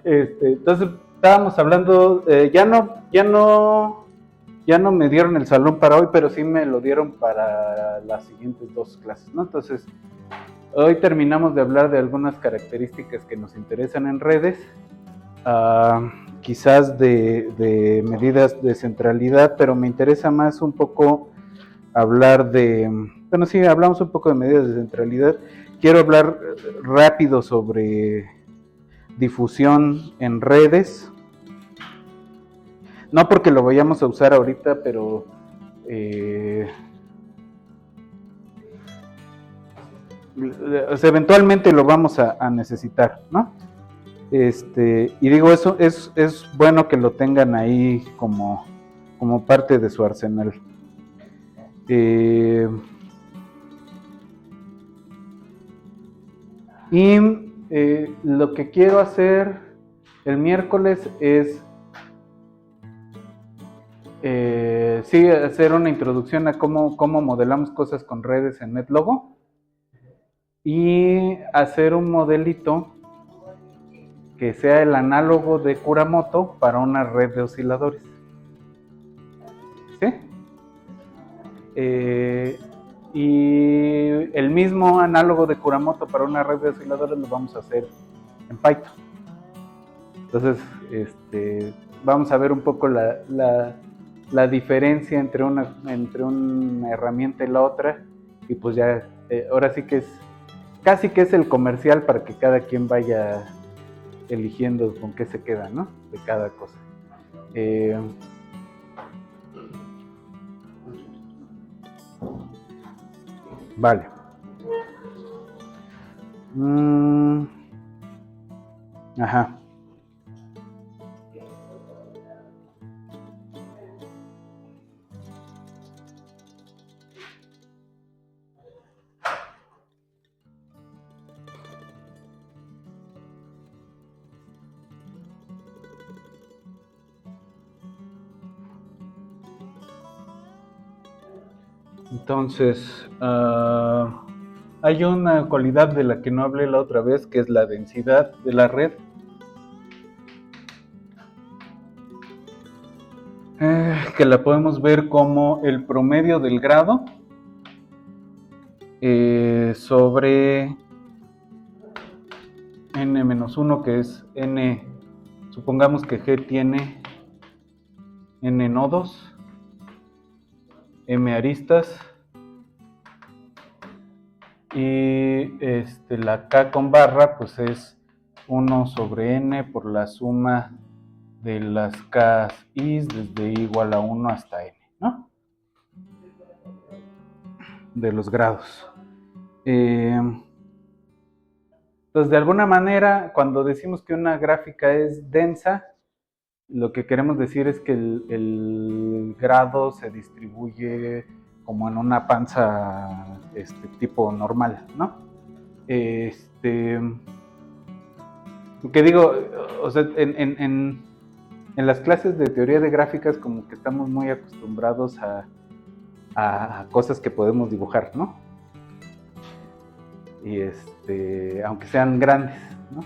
Entonces estábamos hablando, ya no me dieron el salón para hoy, pero sí me lo dieron para las siguientes dos clases, ¿no? Entonces, hoy terminamos de hablar de algunas características que nos interesan en redes, quizás de medidas de centralidad, pero me interesa más un poco hablar de, bueno, sí, hablamos un poco de medidas de centralidad. Quiero hablar rápido sobre difusión en redes, no porque lo vayamos a usar ahorita, pero o sea, eventualmente lo vamos a necesitar, ¿no? Y digo, eso es bueno que lo tengan ahí como parte de su arsenal. Y lo que quiero hacer el miércoles es sí, hacer una introducción a cómo modelamos cosas con redes en NetLogo y hacer un modelito que sea el análogo de Kuramoto para una red de osciladores. ¿Sí? Y el mismo análogo de Kuramoto para una red de osciladores lo vamos a hacer en Python. Entonces, vamos a ver un poco la diferencia entre una herramienta y la otra, y pues ya, ahora sí que casi que es el comercial para que cada quien vaya eligiendo con qué se queda, ¿no? De cada cosa. Vale. Ajá. Entonces, hay una cualidad de la que no hablé la otra vez, que es la densidad de la red. Que la podemos ver como el promedio del grado sobre n-1, que es n, supongamos que G tiene n nodos, m aristas, y la K con barra pues es 1 sobre n por la suma de las K is desde igual a 1 hasta n, ¿no? De los grados. Entonces, de alguna manera, cuando decimos que una gráfica es densa, lo que queremos decir es que el grado se distribuye como en una panza tipo normal, ¿no? Que digo, o sea, en las clases de teoría de gráficas como que estamos muy acostumbrados a cosas que podemos dibujar, ¿no? Y aunque sean grandes, ¿no?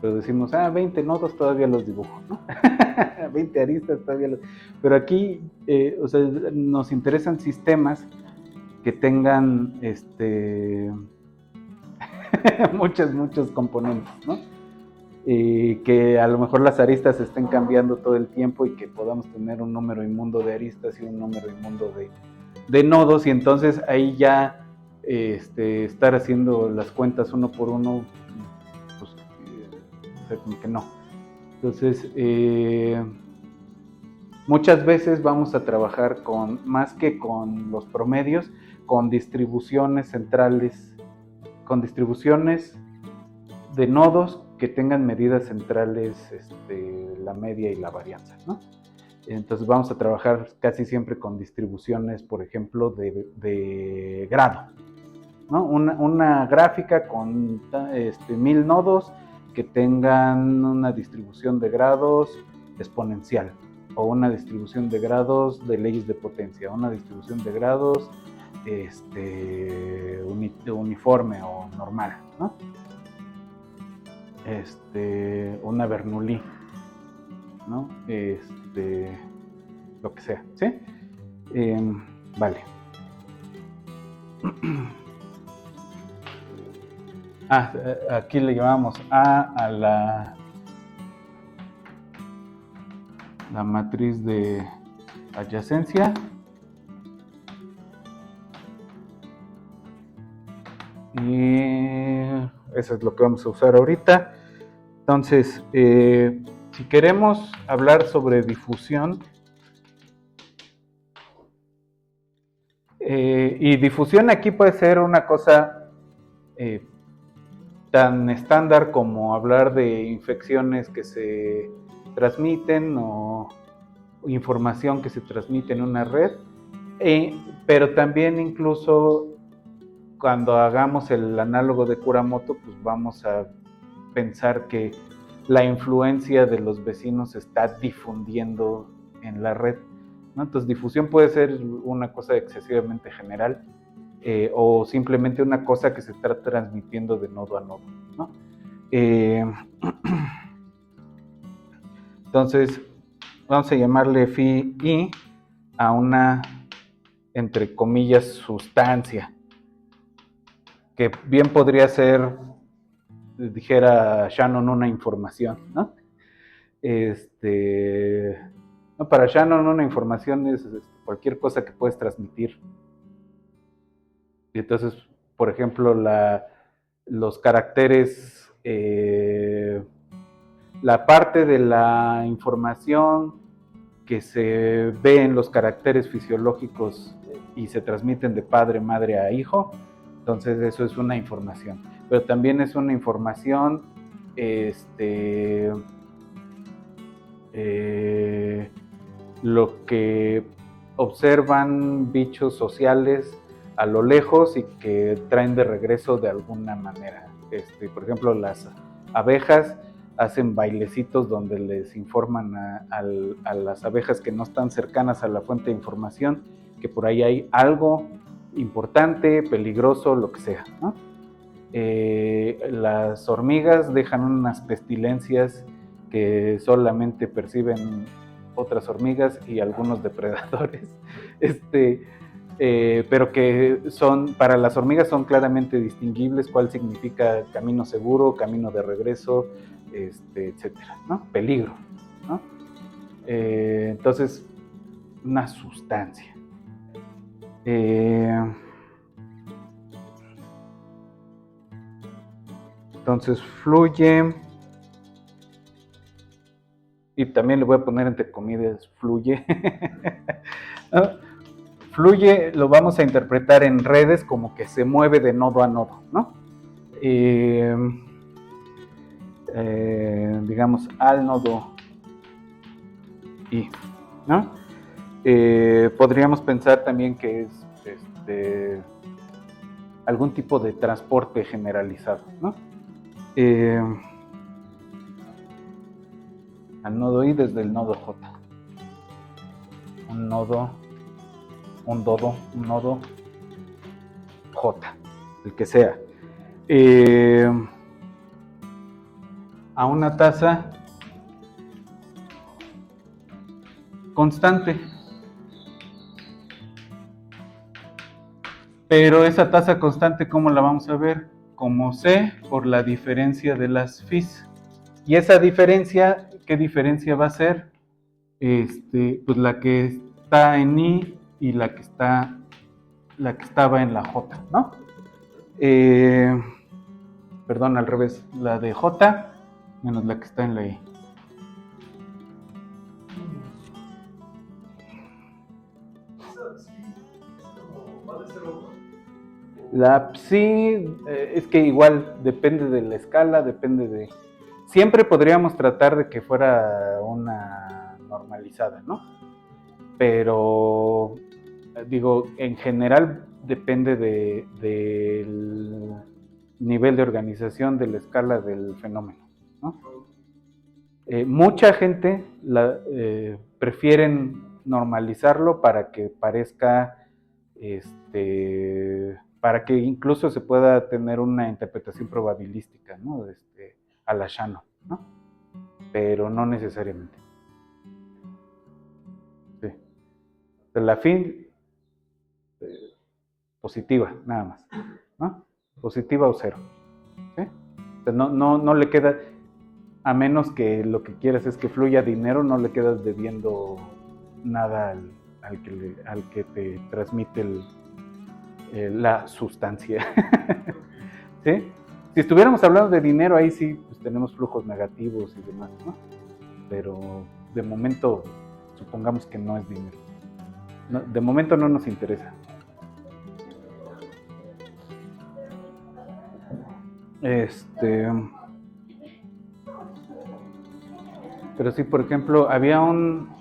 Pero decimos, 20 nodos todavía los dibujo, ¿no? 20 aristas todavía los... Pero aquí, o sea, nos interesan sistemas que tengan, muchos componentes, ¿no? Y que a lo mejor las aristas estén cambiando todo el tiempo y que podamos tener un número inmundo de aristas y un número inmundo de nodos, y entonces ahí ya estar haciendo las cuentas uno por uno, pues, o sea, como que no. Entonces, muchas veces vamos a trabajar más que con los promedios, con distribuciones centrales, con distribuciones de nodos que tengan medidas centrales, la media y la varianza, ¿no? Entonces vamos a trabajar casi siempre con distribuciones, por ejemplo, de grado, ¿no? Una gráfica con 1000 nodos que tengan una distribución de grados exponencial, o una distribución de grados de leyes de potencia, una distribución de grados uniforme o normal, ¿no? una Bernoulli, ¿no? Lo que sea, ¿sí? Vale. Aquí le llamamos a la matriz de adyacencia. Y eso es lo que vamos a usar ahorita. Entonces, si queremos hablar sobre difusión, y difusión aquí puede ser una cosa tan estándar como hablar de infecciones que se transmiten o información que se transmite en una red, pero también incluso cuando hagamos el análogo de Kuramoto, pues vamos a pensar que la influencia de los vecinos se está difundiendo en la red, ¿no? Entonces, difusión puede ser una cosa excesivamente general, o simplemente una cosa que se está transmitiendo de nodo a nodo, ¿no? Entonces, vamos a llamarle phi i a una, entre comillas, sustancia, que bien podría ser, dijera Shannon, una información, ¿no? No, para Shannon una información es cualquier cosa que puedes transmitir. Y entonces, por ejemplo, los caracteres, la parte de la información que se ve en los caracteres fisiológicos y se transmiten de padre, madre a hijo, entonces eso es una información. Pero también es una información, lo que observan bichos sociales a lo lejos y que traen de regreso de alguna manera. Por ejemplo, las abejas hacen bailecitos donde les informan a las abejas que no están cercanas a la fuente de información que por ahí hay algo importante, peligroso, lo que sea, ¿no? Las hormigas dejan unas pestilencias que solamente perciben otras hormigas y algunos depredadores, pero que son, para las hormigas son claramente distinguibles cuál significa camino seguro, camino de regreso, etcétera, ¿no? Peligro, ¿no? Entonces, una sustancia. Entonces fluye, y también le voy a poner entre comillas fluye. ¿No? Fluye lo vamos a interpretar en redes como que se mueve de nodo a nodo, ¿no? Digamos al nodo I, ¿no? Podríamos pensar también que es algún tipo de transporte generalizado, ¿no? Al nodo I desde el nodo J. Un nodo J, el que sea. A una tasa constante. Pero esa tasa constante, ¿cómo la vamos a ver? Como C por la diferencia de las Phis. Y esa diferencia, ¿qué diferencia va a ser? Pues la que está en I y la que estaba en la J, ¿no? Perdón, al revés, la de J menos la que está en la I. La psi, es que igual depende de la escala, depende de... Siempre podríamos tratar de que fuera una normalizada, ¿no? Pero, digo, en general depende del nivel de organización de la escala del fenómeno, ¿no? Mucha gente prefieren normalizarlo para que parezca, para que incluso se pueda tener una interpretación probabilística, ¿no? a la Shannon, ¿no? Pero no necesariamente. Sí. La fin positiva, nada más, ¿no? Positiva o cero. ¿Sí? O sea, no le queda, a menos que lo que quieras es que fluya dinero, no le quedas debiendo nada al que te transmite la sustancia. ¿Sí? Si estuviéramos hablando de dinero, ahí sí pues, tenemos flujos negativos y demás, ¿no? Pero de momento, supongamos que no es dinero. No, de momento no nos interesa. Pero sí, por ejemplo, había un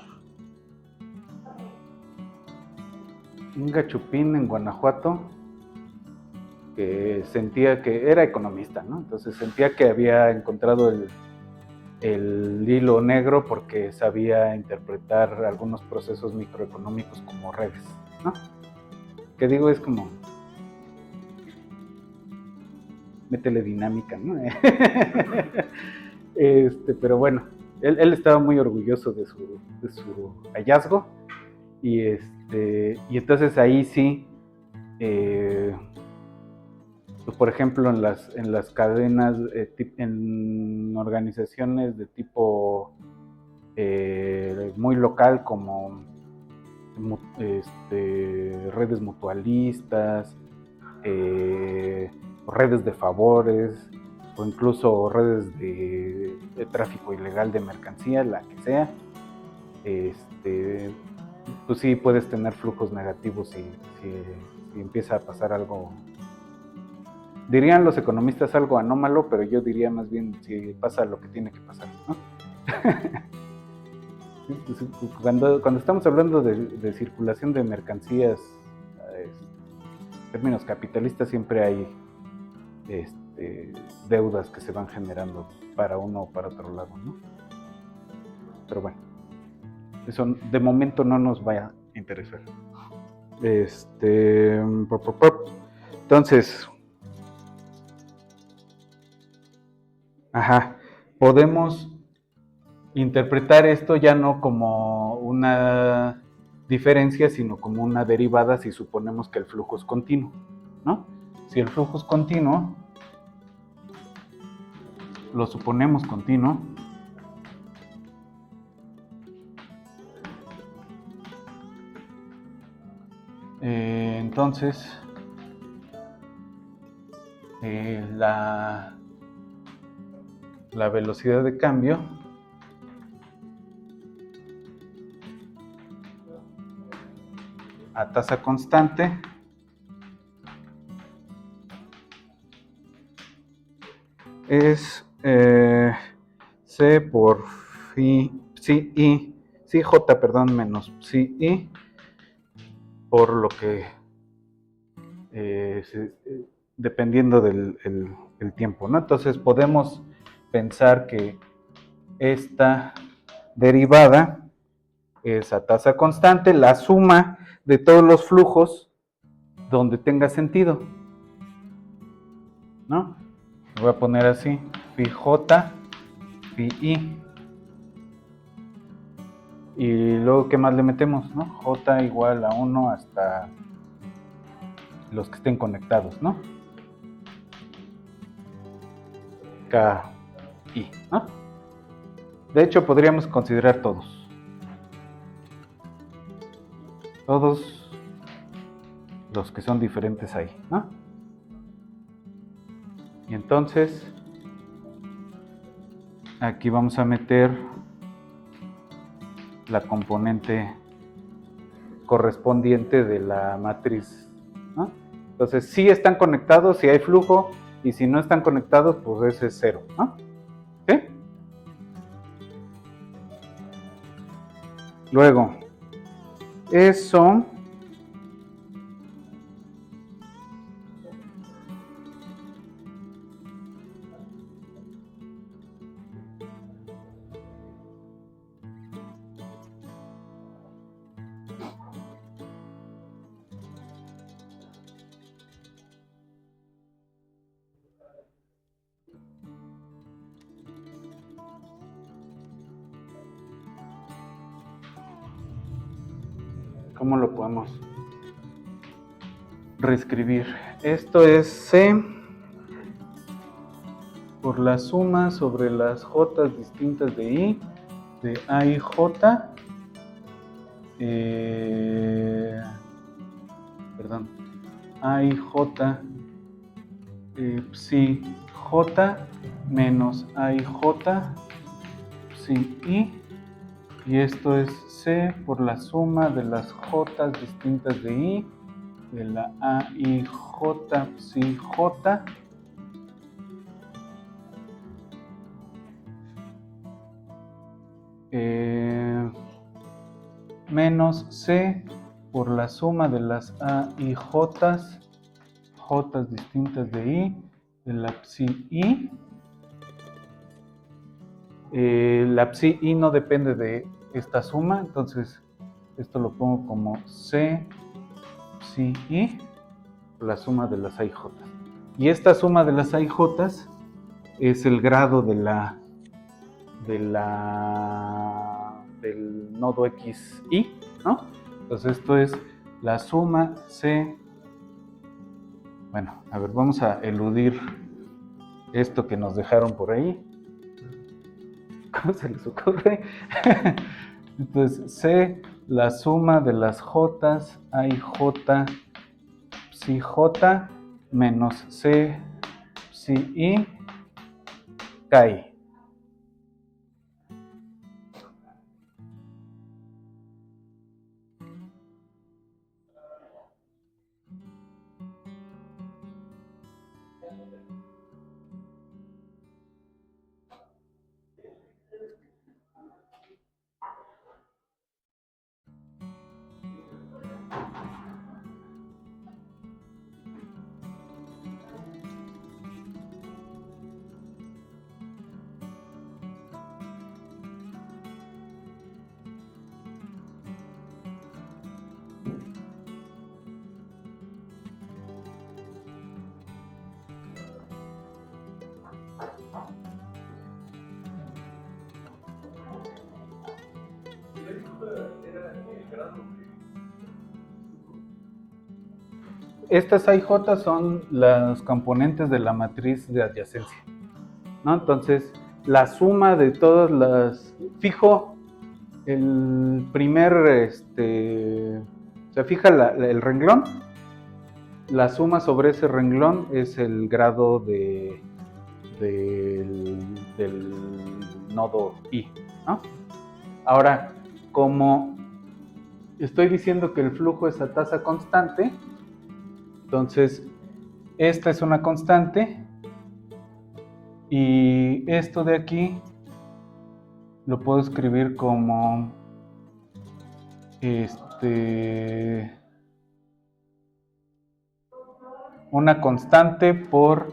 gachupín en Guanajuato que sentía que era economista, ¿no? Entonces sentía que había encontrado el hilo negro porque sabía interpretar algunos procesos microeconómicos como redes, ¿no? Que digo, es como métele dinámica, ¿no? Pero bueno, él estaba muy orgulloso de su hallazgo y entonces ahí sí, pues por ejemplo en las cadenas, en organizaciones de tipo muy local como redes mutualistas, redes de favores o incluso redes de tráfico ilegal de mercancía, la que sea, pues sí puedes tener flujos negativos si empieza a pasar algo, dirían los economistas algo anómalo, pero yo diría más bien si pasa lo que tiene que pasar, ¿no? Cuando estamos hablando de circulación de mercancías, en términos capitalistas siempre hay deudas que se van generando para uno o para otro lado, ¿no? Pero bueno, eso de momento no nos va a interesar. Entonces, podemos interpretar esto ya no como una diferencia, sino como una derivada si suponemos que el flujo es continuo, ¿no? Si el flujo es continuo, lo suponemos continuo, entonces la velocidad de cambio a tasa constante es C por J, perdón, menos Ci por lo que dependiendo del el tiempo, ¿no? Entonces podemos pensar que esta derivada es a tasa constante la suma de todos los flujos donde tenga sentido, ¿no? Lo voy a poner así, phi j, phi i. Y luego, ¿qué más le metemos? ¿No? J igual a 1 hasta los que estén conectados, ¿no? K, I, ¿no? De hecho, podríamos considerar todos. Todos los que son diferentes ahí, ¿no? Y entonces, aquí vamos a meter la componente correspondiente de la matriz, ¿no? Entonces, si están conectados, si hay flujo, y si no están conectados, pues ese es cero, ¿no? ¿Sí? Luego, eso ¿Cómo lo podemos reescribir? Esto es C por la suma sobre las J distintas de I, de A y J, A y J, psi J menos A y J, psi I, y esto es C por la suma de las J distintas de I, de la A y J, psi J, menos C por la suma de las A y J distintas de I, de la psi I. La psi I no depende de esta suma, entonces esto lo pongo como C psi I por la suma de las A y J. Y esta suma de las A y J es el grado del nodo XI, ¿no? Entonces esto es la suma C. Bueno, a ver, vamos a eludir esto que nos dejaron por ahí. ¿Cómo se les ocurre? Entonces C, la suma de las J, A y J, psi J, menos C, psi I, K. Estas A y J son los componentes de la matriz de adyacencia, ¿no? Entonces, la suma de todas las... Fijo el primer... se fija el renglón, la suma sobre ese renglón es el grado del nodo I, ¿no? Ahora, como estoy diciendo que el flujo es a tasa constante, entonces esta es una constante y esto de aquí lo puedo escribir como una constante por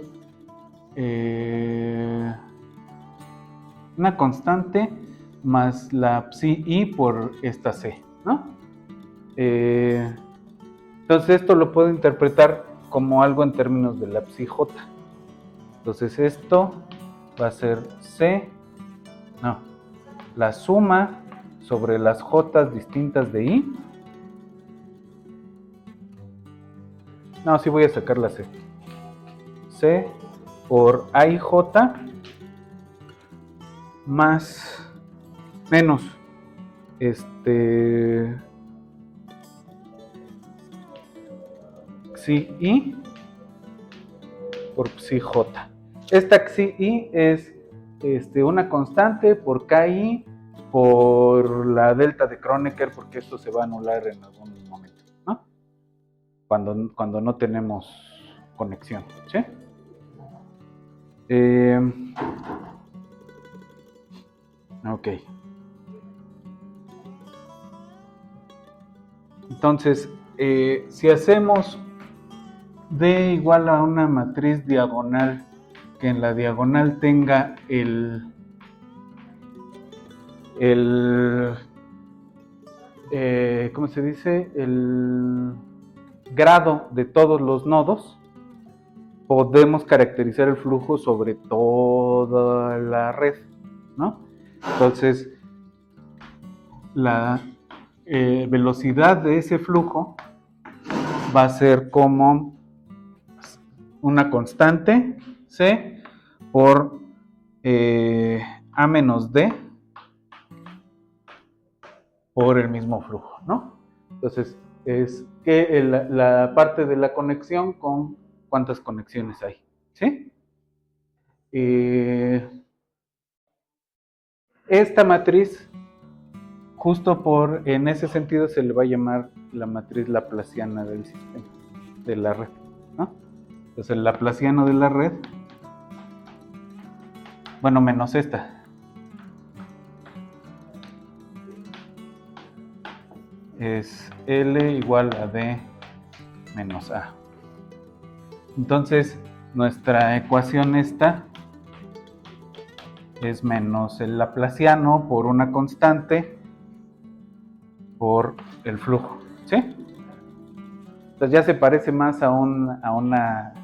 una constante más la psi I por esta C, ¿no? Entonces esto lo puedo interpretar como algo en términos de la psi J. Entonces esto va a ser C, no, la suma sobre las J distintas de I. No, sí voy a sacar la C. C por A y J más menos psi I por psi J. Esta psi I es una constante por KI por la delta de Kronecker, porque esto se va a anular en algún momento, ¿no? Cuando no tenemos conexión, ¿sí? Ok. Entonces, si hacemos D igual a una matriz diagonal, que en la diagonal tenga ¿cómo se dice? El grado de todos los nodos, podemos caracterizar el flujo sobre toda la red, ¿no? Entonces, velocidad de ese flujo va a ser como una constante C por A menos D por el mismo flujo, ¿no? Entonces, es que la parte de la conexión con cuántas conexiones hay, ¿sí? Esta matriz, justo en ese sentido, se le va a llamar la matriz laplaciana del sistema, de la red, ¿no? Entonces, el laplaciano de la red, bueno, menos esta, es L igual a D menos A. Entonces, nuestra ecuación esta es menos el laplaciano por una constante por el flujo, ¿sí? Entonces ya se parece más a una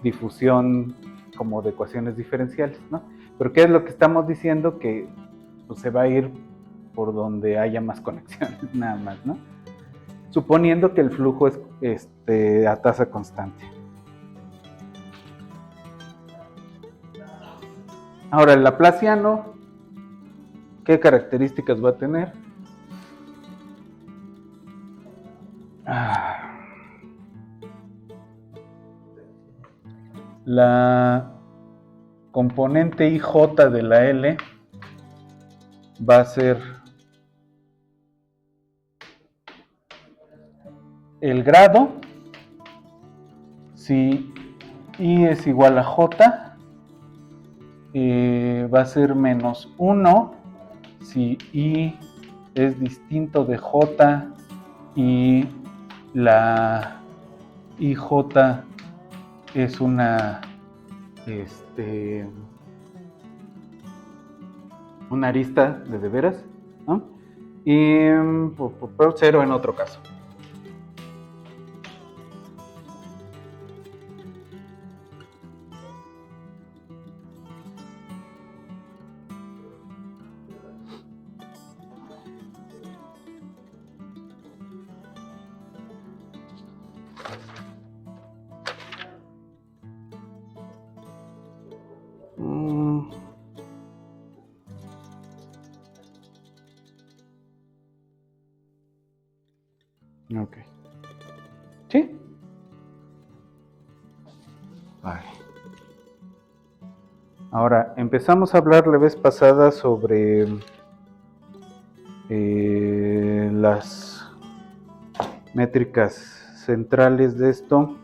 difusión como de ecuaciones diferenciales, ¿no? Pero ¿qué es lo que estamos diciendo? Que pues, se va a ir por donde haya más conexiones, nada más, ¿no? Suponiendo que el flujo es a tasa constante. Ahora, el laplaciano, ¿qué características va a tener? La componente IJ de la L va a ser el grado. Si I es igual a J, va a ser menos 1 si I es distinto de J y la IJ es una arista de veras, ¿no? Y por 0 en otro caso. Ok. ¿Sí? Vale. Ahora, empezamos a hablar la vez pasada sobre las métricas centrales de esto.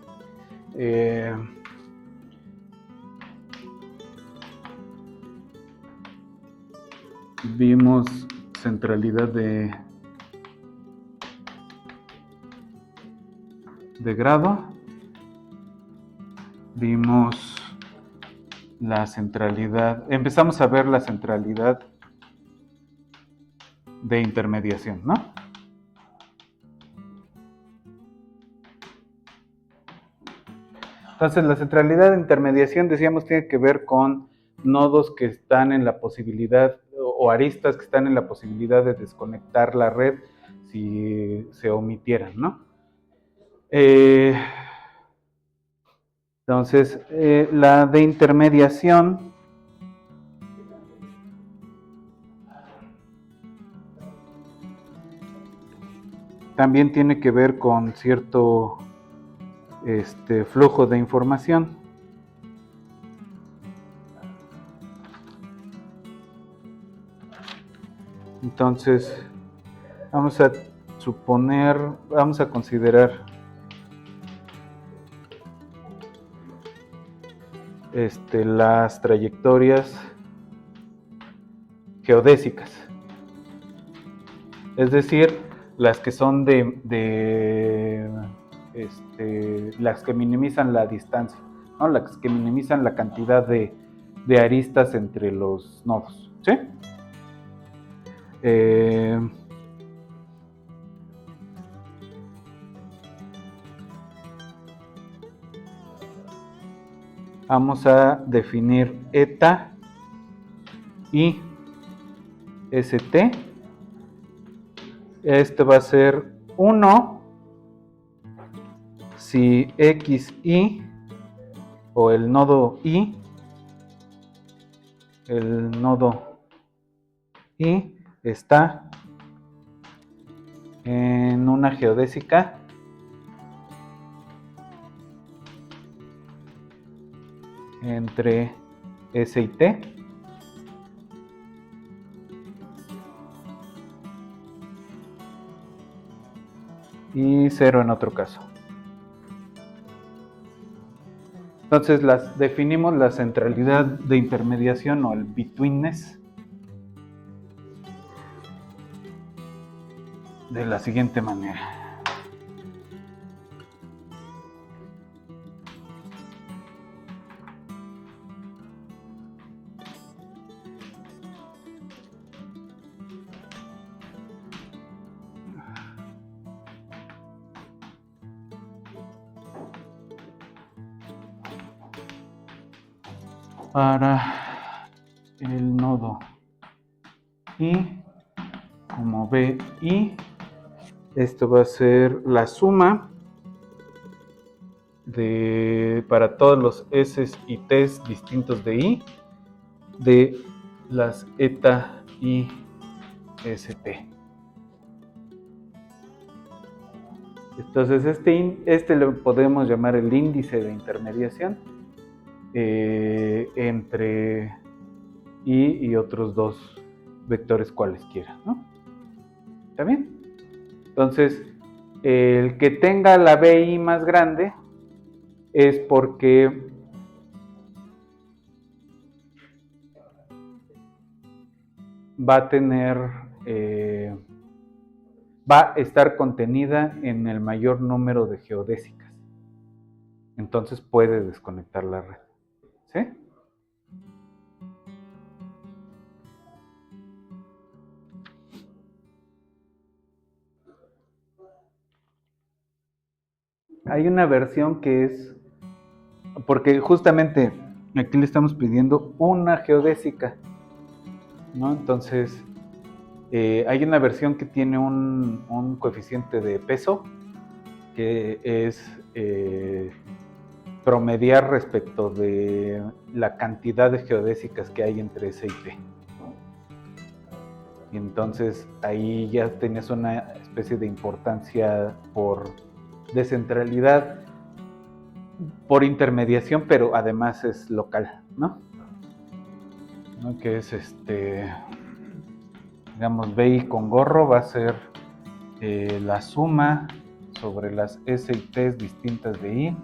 Vimos centralidad de grado. Vimos la centralidad, empezamos a ver la centralidad de intermediación, ¿no? Entonces, la centralidad de intermediación, decíamos, tiene que ver con nodos que están en la posibilidad, o aristas que están en la posibilidad de desconectar la red si se omitieran, ¿no? Entonces, la de intermediación también tiene que ver con cierto flujo de información. Entonces, vamos a considerar las trayectorias geodésicas, es decir, las que son las que minimizan la distancia, ¿no? Las que minimizan la cantidad de aristas entre los nodos, ¿sí? Vamos a definir eta y st Este va a ser 1 si XY o el nodo Y está en una geodésica entre S y T y 0 en otro caso. Entonces definimos la centralidad de intermediación o el betweenness de la siguiente manera. Para el nodo I como BI, esto va a ser la suma para todos los S y T distintos de I de las eta y ST. Entonces este lo podemos llamar el índice de intermediación entre I y otros dos vectores cualesquiera, ¿no? ¿Está bien? Entonces, el que tenga la BI más grande es porque va a estar contenida en el mayor número de geodésicas. Entonces puede desconectar la red. ¿Sí? Hay una versión que es, porque justamente aquí le estamos pidiendo una geodésica, ¿no? Entonces, hay una versión que tiene un coeficiente de peso, que es promediar respecto de la cantidad de geodésicas que hay entre S y T. Y entonces ahí ya tienes una especie de importancia por descentralidad, por intermediación, pero además es local, ¿no? Que es digamos, BI con gorro va a ser la suma sobre las S y T distintas de I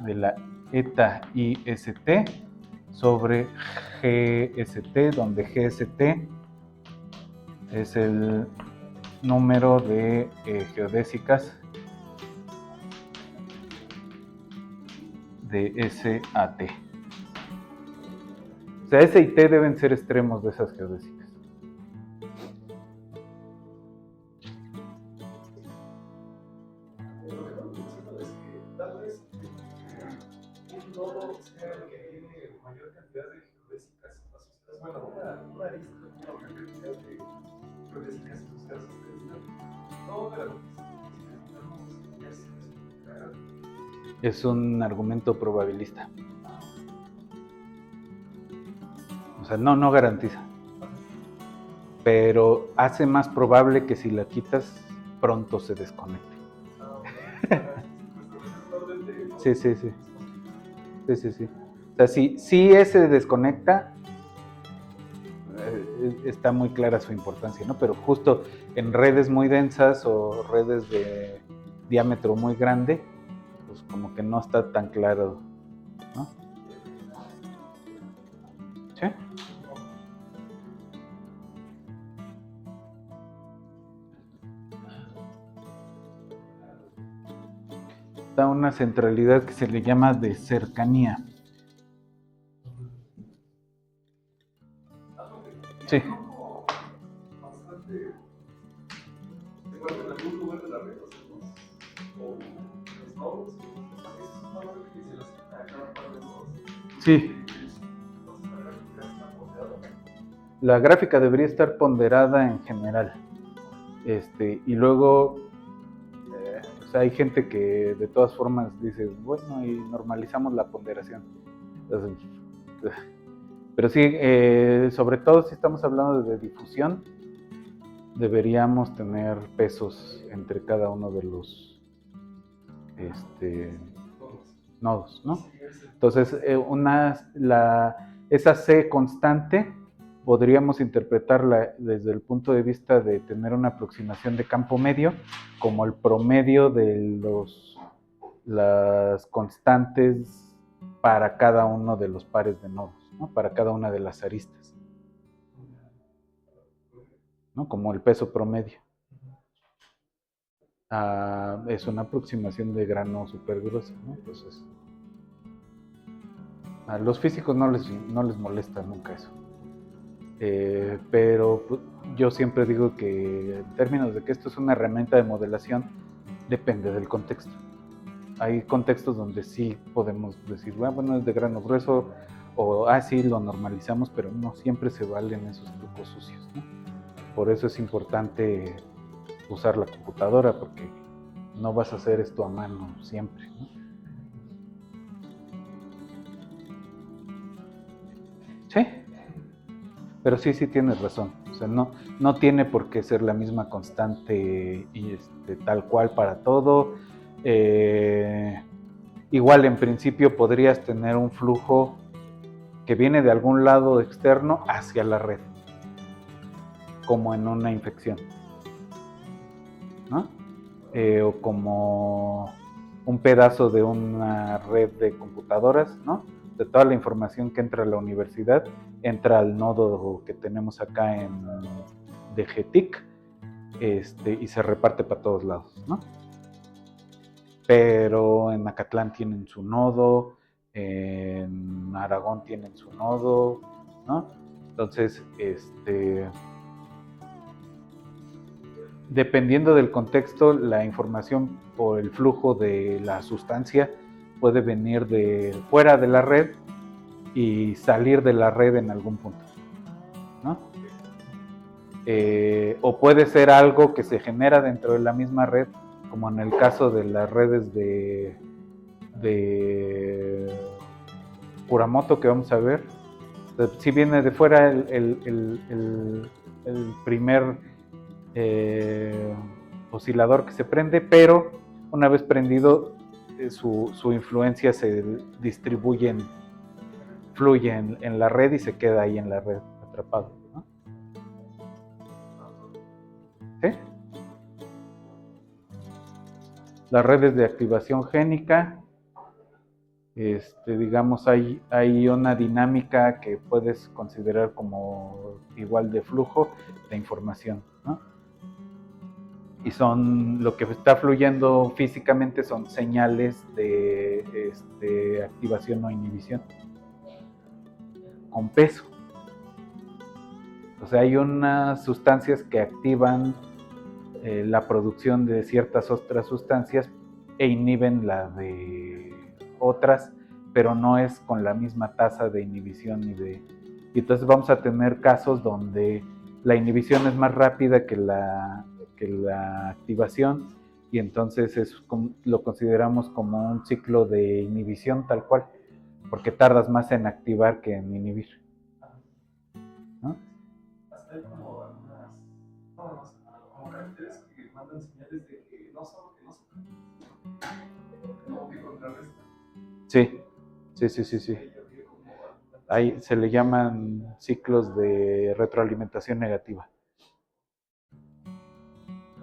de la eta y ST sobre GST, donde GST es el número de geodésicas de S a T. O sea, S y T deben ser extremos de esas geodésicas. Es un argumento probabilista. O sea, no garantiza. Pero hace más probable que si la quitas, pronto se desconecte. Sí. O sea, si ese desconecta, está muy clara su importancia, ¿no? Pero justo en redes muy densas o redes de diámetro muy grande, pues como que no está tan claro, ¿no? ¿Sí? Da una centralidad que se le llama de cercanía. Sí. Sí. La gráfica debería estar ponderada en general. Y luego, o sea, hay gente que de todas formas dice, bueno, y normalizamos la ponderación. Entonces, pero sí, sobre todo si estamos hablando de difusión, deberíamos tener pesos entre cada uno de los nodos, ¿no? Entonces, esa C constante podríamos interpretarla desde el punto de vista de tener una aproximación de campo medio como el promedio de las constantes para cada uno de los pares de nodos, ¿no? Para cada una de las aristas, ¿no? Como el peso promedio. Es una aproximación de grano súper grueso, ¿no? Entonces, a los físicos no les molesta nunca eso. Pero yo siempre digo que en términos de que esto es una herramienta de modelación, depende del contexto. Hay contextos donde sí podemos decir, bueno, es de grano grueso, o sí, lo normalizamos, pero no siempre se valen esos trucos sucios, ¿no? Por eso es importante usar la computadora, porque no vas a hacer esto a mano siempre, ¿no? Sí, pero sí tienes razón. O sea, no tiene por qué ser la misma constante y tal cual para todo. Igual en principio podrías tener un flujo que viene de algún lado externo hacia la red, como en una infección, ¿no? O como un pedazo de una red de computadoras, ¿no? De toda la información que entra a la universidad, entra al nodo que tenemos acá de GTIC, y se reparte para todos lados, ¿no? Pero en Macatlán tienen su nodo, en Aragón tienen su nodo, ¿no? Entonces, dependiendo del contexto, la información o el flujo de la sustancia puede venir de fuera de la red y salir de la red en algún punto, ¿no? O puede ser algo que se genera dentro de la misma red, como en el caso de las redes de Kuramoto que vamos a ver. Si viene de fuera el primer oscilador que se prende, pero una vez prendido su influencia se distribuye, fluye en la red y se queda ahí en la red atrapado, ¿no? ¿Sí? Las redes de activación génica, digamos, hay una dinámica que puedes considerar como igual de flujo de información, ¿no? Y lo que está fluyendo físicamente son señales de activación o inhibición con peso. O sea, hay unas sustancias que activan la producción de ciertas otras sustancias e inhiben la de otras, pero no es con la misma tasa de inhibición y entonces vamos a tener casos donde la inhibición es más rápida que la activación y entonces lo consideramos como un ciclo de inhibición tal cual, porque tardas más en activar que en inhibir, ¿no? Hasta hay como algunas como caracteres que mandan señales de que no son lo que no son, como que contrarrestan. Sí. Ahí se le llaman ciclos de retroalimentación negativa.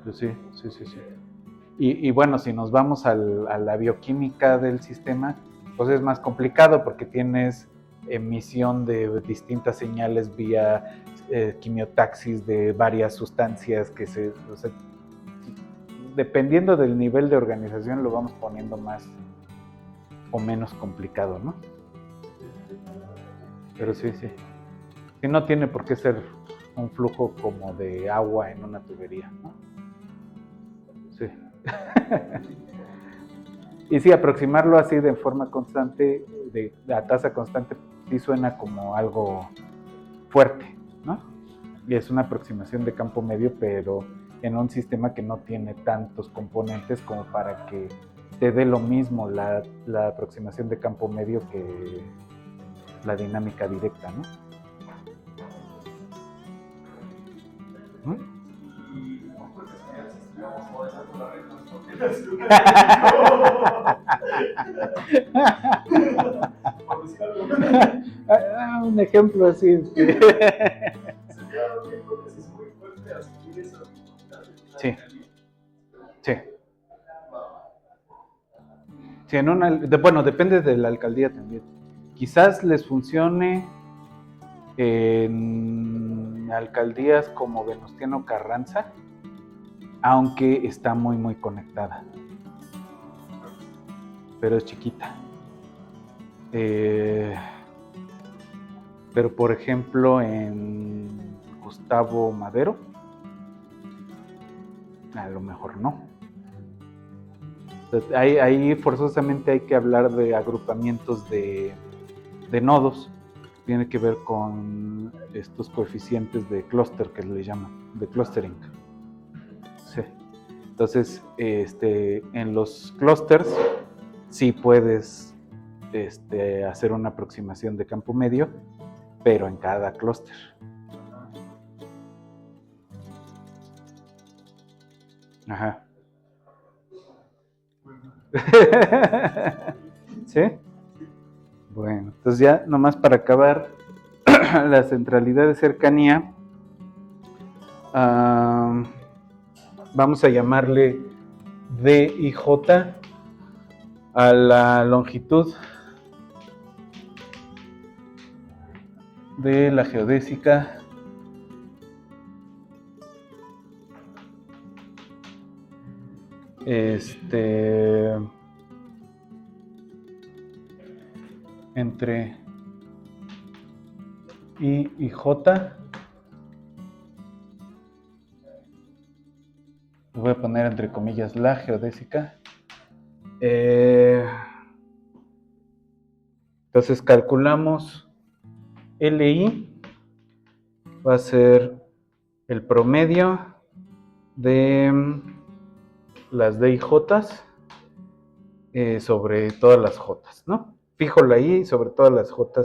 Pues sí. Y bueno, si nos vamos a la bioquímica del sistema, pues es más complicado porque tienes emisión de distintas señales vía quimiotaxis de varias sustancias que o sea, dependiendo del nivel de organización lo vamos poniendo más o menos complicado, ¿no? Pero sí. Sí, no tiene por qué ser un flujo como de agua en una tubería, ¿no? Sí. Y sí, aproximarlo así de forma constante, a tasa constante, sí suena como algo fuerte, ¿no? Y es una aproximación de campo medio, pero en un sistema que no tiene tantos componentes como para que te dé lo mismo la aproximación de campo medio que la dinámica directa, ¿no? Un ejemplo así. Sí, sí. Sí, bueno, depende de la alcaldía también. Quizás les funcione en alcaldías como Venustiano Carranza, aunque está muy, muy conectada. Pero es chiquita. Pero por ejemplo en Gustavo Madero, a lo mejor no. Entonces, ahí forzosamente hay que hablar de agrupamientos de nodos. Tiene que ver con estos coeficientes de clúster que le llaman, de clustering. Sí. Entonces, en los clústeres sí puedes hacer una aproximación de campo medio, pero en cada clúster. Ajá. ¿Sí? Bueno, entonces ya nomás para acabar la centralidad de cercanía, vamos a llamarle D y J a la longitud de la geodésica entre I y J. Voy a poner entre comillas la geodésica. Entonces calculamos LI, va a ser el promedio de las D y J sobre todas las J, ¿no? Fijo la I y sobre todas las J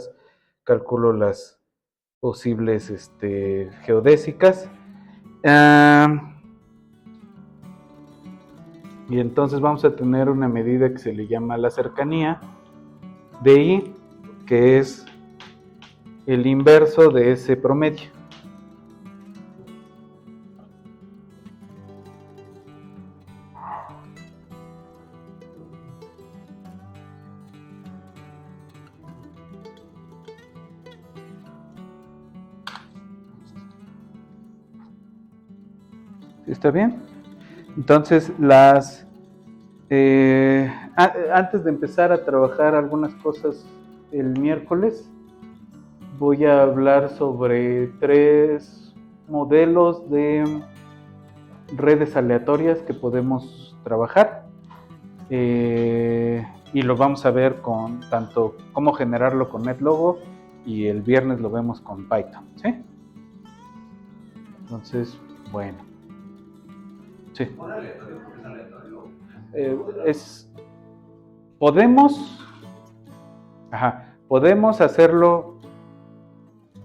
calculo las posibles geodésicas. Y entonces vamos a tener una medida que se le llama la cercanía de I, que es el inverso de ese promedio. ¿Está bien? Entonces, antes de empezar a trabajar algunas cosas el miércoles, voy a hablar sobre 3 modelos de redes aleatorias que podemos trabajar. Y lo vamos a ver con tanto cómo generarlo con NetLogo y el viernes lo vemos con Python, ¿sí? Entonces, bueno. Sí. Podemos hacerlo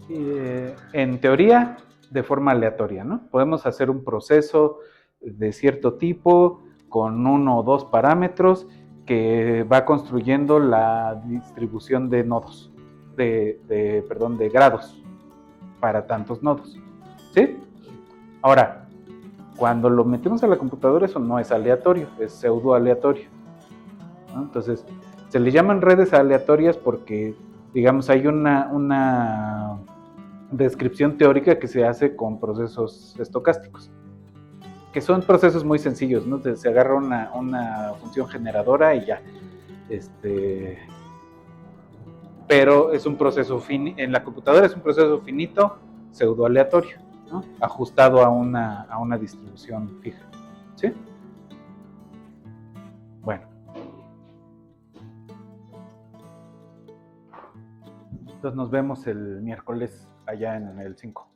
en teoría de forma aleatoria, ¿no? Podemos hacer un proceso de cierto tipo con 1 o 2 parámetros que va construyendo la distribución de nodos, de grados para tantos nodos, ¿sí? Ahora, cuando lo metemos a la computadora, eso no es aleatorio, es pseudo aleatorio, ¿no? Entonces, se le llaman redes aleatorias porque, digamos, hay una descripción teórica que se hace con procesos estocásticos, que son procesos muy sencillos, ¿no? Se agarra una función generadora y ya. Pero es un proceso en la computadora es un proceso finito, pseudo aleatorio, ¿no? Ajustado a una distribución fija, ¿sí? Bueno. Entonces nos vemos el miércoles allá en el 5.